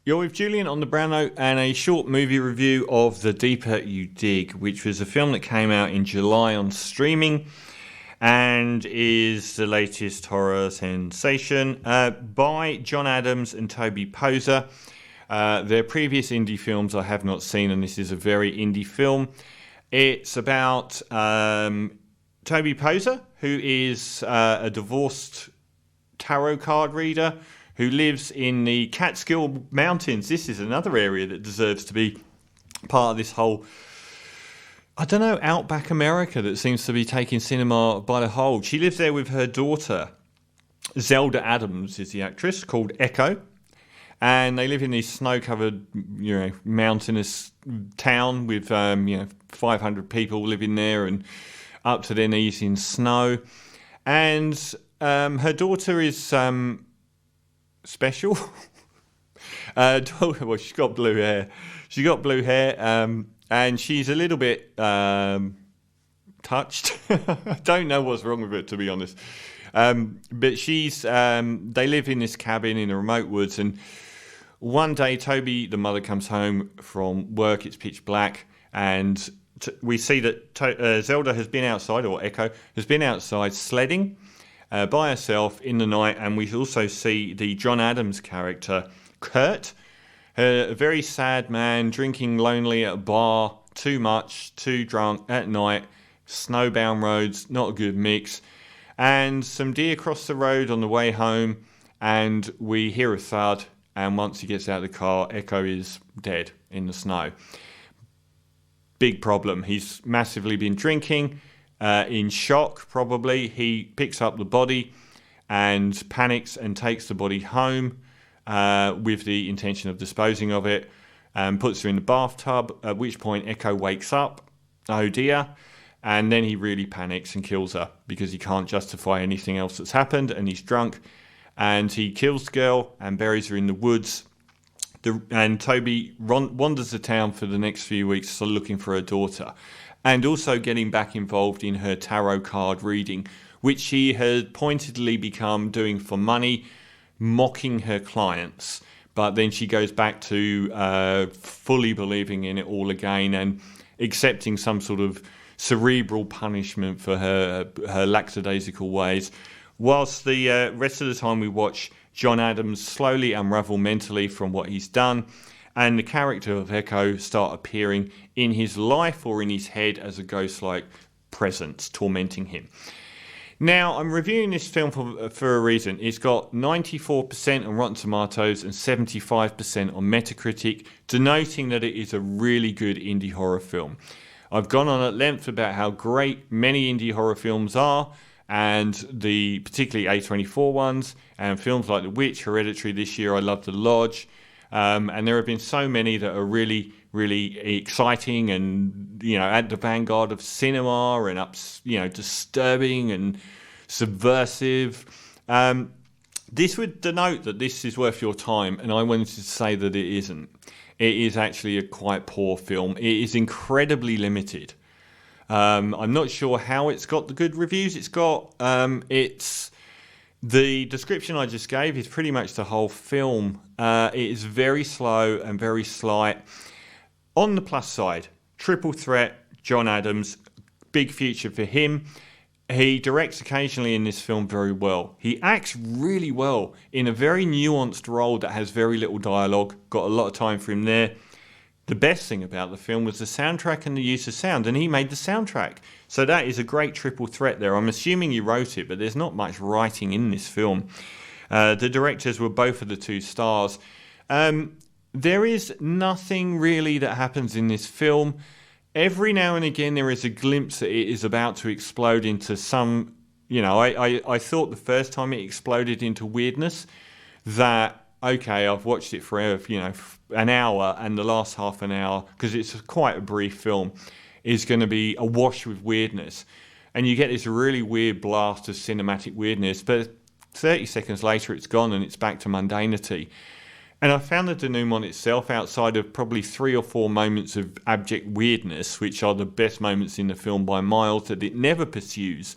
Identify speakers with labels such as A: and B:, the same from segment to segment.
A: You're with Julian on the Brown Note and a short movie review of The Deeper You Dig, which was a film that came out in July on streaming and is the latest horror sensation by John Adams and Toby Poser. Their previous indie films I have not seen, and this is a very indie film. It's about Toby Poser, who is a divorced tarot card reader who lives in the Catskill Mountains. This is another area that deserves to be part of this whole, I don't know, outback America that seems to be taking cinema by the hold. She lives there with her daughter. Zelda Adams is the actress, called Echo. And they live in this snow-covered, mountainous town with, 500 people living there and up to their knees in snow. And her daughter is special. Well, she's got blue hair. And she's a little bit touched. I don't know what's wrong with her, to be honest. But she's. They live in this cabin in the remote woods, and one day Toby, the mother, comes home from work. It's pitch black, and we see that Zelda has been outside, or Echo has been outside sledding by herself in the night, and we also see the John Adams character, Kurt, a very sad man, drinking lonely at a bar, too much, too drunk at night, snowbound roads, not a good mix, and some deer cross the road on the way home, and we hear a thud, and once he gets out of the car, Echo is dead in the snow. Big problem. He's massively been drinking. In shock, probably, he picks up the body and panics and takes the body home with the intention of disposing of it, and puts her in the bathtub, at which point Echo wakes up, oh dear, and then he really panics and kills her because he can't justify anything else that's happened, and he's drunk, and he kills the girl and buries her in the woods. And Toby wanders the town for the next few weeks looking for her daughter, and also getting back involved in her tarot card reading, which she had pointedly become doing for money, mocking her clients. But then she goes back to fully believing in it all again and accepting some sort of cerebral punishment for her lackadaisical ways. Whilst the rest of the time we watch John Adams slowly unravel mentally from what he's done, and the character of Echo start appearing in his life or in his head as a ghost-like presence tormenting him. Now, I'm reviewing this film for a reason. It's got 94% on Rotten Tomatoes and 75% on Metacritic, denoting that it is a really good indie horror film. I've gone on at length about how great many indie horror films are, and the particularly A24 ones, and films like The Witch, Hereditary this year. I love The Lodge. And there have been so many that are really, really exciting and, at the vanguard of cinema and, disturbing and subversive. This would denote that this is worth your time, and I wanted to say that it isn't. It is actually a quite poor film. It is incredibly limited. I'm not sure how it's got the good reviews it's got. The description I just gave is pretty much the whole film. It is very slow and very slight. On the plus side, triple threat, John Adams, big future for him. He directs occasionally in this film very well. He acts really well in a very nuanced role that has very little dialogue. Got a lot of time for him there. The best thing about the film was the soundtrack and the use of sound, and he made the soundtrack. So that is a great triple threat there. I'm assuming he wrote it, but there's not much writing in this film. The directors were both of the two stars. There is nothing really that happens in this film. Every now and again there is a glimpse that it is about to explode into some, I thought the first time it exploded into weirdness that, okay, I've watched it for, an hour, and the last half an hour, because it's quite a brief film, is going to be awash with weirdness. And you get this really weird blast of cinematic weirdness, but 30 seconds later it's gone and it's back to mundanity. And I found the denouement itself, outside of probably 3 or 4 moments of abject weirdness, which are the best moments in the film by miles, that it never pursues.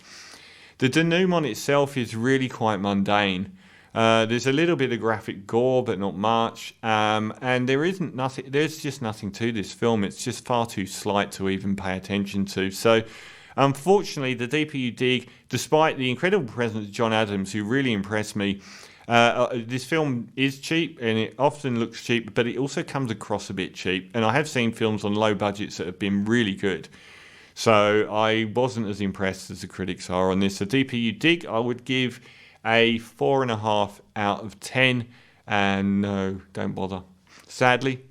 A: The denouement itself is really quite mundane. There's a little bit of graphic gore, but not much. And there's just nothing to this film. It's just far too slight to even pay attention to. So, unfortunately, the deeper you dig, despite the incredible presence of John Adams, who really impressed me, this film is cheap, and it often looks cheap, but it also comes across a bit cheap. And I have seen films on low budgets that have been really good. So I wasn't as impressed as the critics are on this. The deeper you dig, I would give a 4.5 out of 10. And no, don't bother. Sadly,